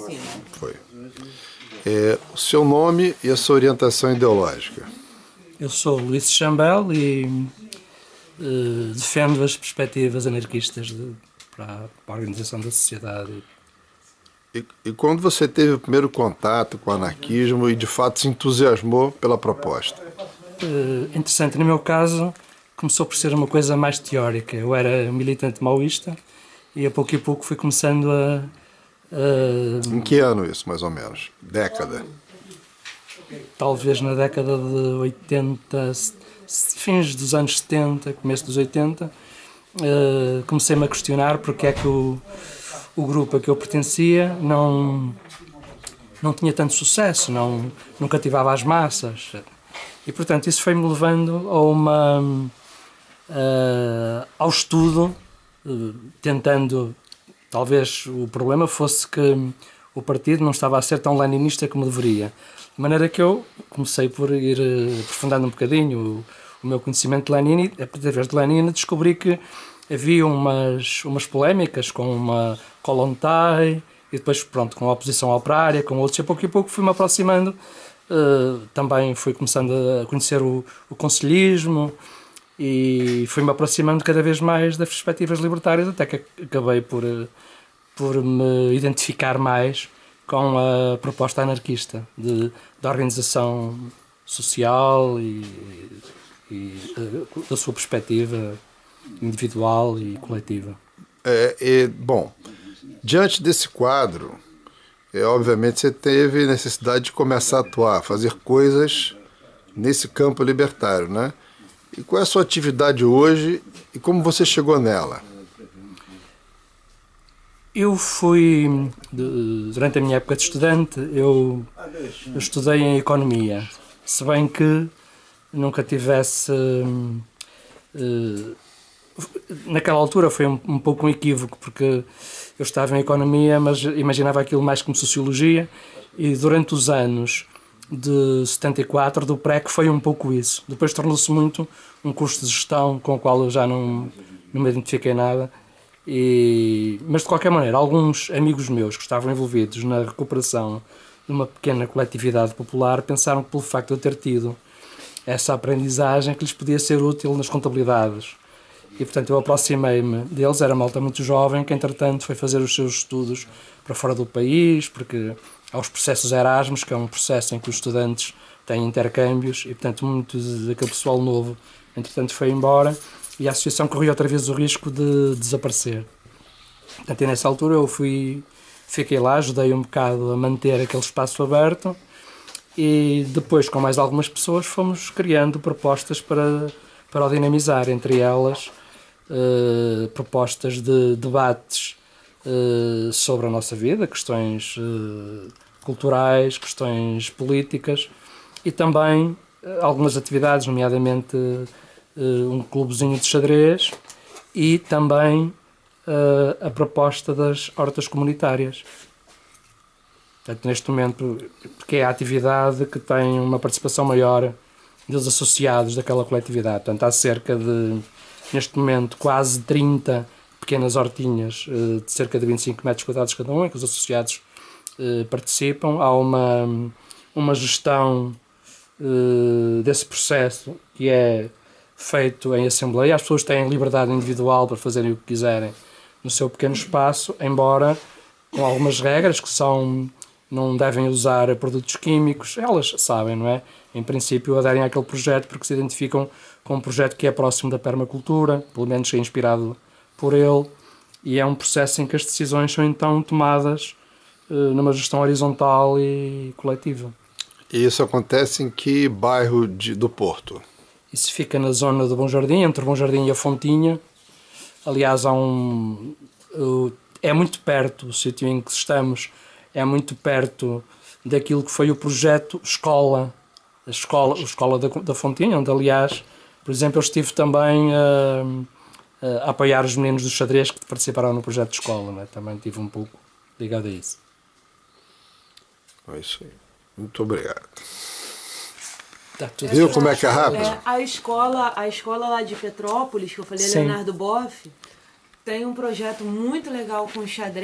oficina. Foi. O seu nome e a sua orientação ideológica? Eu sou Luís Chambel e defendo as perspectivas anarquistas para a organização da sociedade. E quando você teve o primeiro contato com o anarquismo e de fato se entusiasmou pela proposta? Interessante, no meu caso, começou por ser uma coisa mais teórica. Eu era militante maoísta e a pouco fui começando a... Em que ano isso, mais ou menos? Década? Talvez na década de 80, fins dos anos 70, começo dos 80, comecei-me a questionar porque é que o grupo a que eu pertencia não tinha tanto sucesso, não cativava as massas. E, portanto, isso foi-me levando ao estudo, tentando... Talvez o problema fosse que o partido não estava a ser tão leninista como deveria. De maneira que eu comecei por ir aprofundando um bocadinho o meu conhecimento de Lenin e, através de Lenin, descobri que havia umas polémicas com uma Kollontai e depois, pronto, com a oposição operária, com outros. E a pouco fui-me aproximando. Também fui começando a conhecer o conselhismo e fui-me aproximando cada vez mais das perspectivas libertárias, até que acabei por me identificar mais com a proposta anarquista da organização social e da sua perspectiva individual e coletiva. Bom, diante desse quadro, obviamente você teve necessidade de começar a atuar, fazer coisas nesse campo libertário, né? E qual é a sua atividade hoje e como você chegou nela? Eu fui, durante a minha época de estudante, eu estudei em Economia, se bem que nunca tivesse... naquela altura foi um pouco um equívoco, porque eu estava em Economia, mas imaginava aquilo mais como Sociologia, e durante os anos de 74, do PREC, foi um pouco isso. Depois tornou-se muito um curso de gestão com o qual eu já não me identifiquei nada. Mas de qualquer maneira, alguns amigos meus que estavam envolvidos na recuperação de uma pequena coletividade popular pensaram que pelo facto de eu ter tido essa aprendizagem que lhes podia ser útil nas contabilidades. E portanto eu aproximei-me deles, era malta muito jovem, que entretanto foi fazer os seus estudos para fora do país, porque há os processos Erasmus, que é um processo em que os estudantes têm intercâmbios, e portanto muito daquele pessoal novo entretanto foi embora, e a associação corria outra vez o risco de desaparecer. Portanto, e nessa altura eu fiquei lá, ajudei um bocado a manter aquele espaço aberto, e depois, com mais algumas pessoas, fomos criando propostas para o dinamizar, entre elas propostas de debates sobre a nossa vida, questões culturais, questões políticas, e também algumas atividades, nomeadamente um clubezinho de xadrez e também a proposta das hortas comunitárias. Portanto, neste momento, porque é a atividade que tem uma participação maior dos associados daquela coletividade. Portanto, há cerca de, neste momento, quase 30 pequenas hortinhas de cerca de 25 metros quadrados cada um, em que os associados participam. Há uma gestão desse processo que é feito em assembleia. As pessoas têm liberdade individual para fazerem o que quiserem no seu pequeno espaço, embora com algumas regras que são: não devem usar produtos químicos, elas sabem, não é? Em princípio aderem àquele projeto porque se identificam com um projeto que é próximo da permacultura, pelo menos é inspirado por ele, e é um processo em que as decisões são então tomadas numa gestão horizontal e coletiva. E isso acontece em que bairro do Porto? Isso fica na zona do Bom Jardim, entre o Bom Jardim e a Fontinha. Aliás, é muito perto, o sítio em que estamos é muito perto daquilo que foi o projeto Escola da Fontinha, onde, aliás, por exemplo, eu estive também a apoiar os meninos do xadrez que participaram no projeto de escola, né? Também estive um pouco ligado a isso. É isso aí. Muito obrigado. Tá, viu como é que é rápido? A escola lá de Petrópolis, que eu falei, Sim. Leonardo Boff, tem um projeto muito legal com xadrez.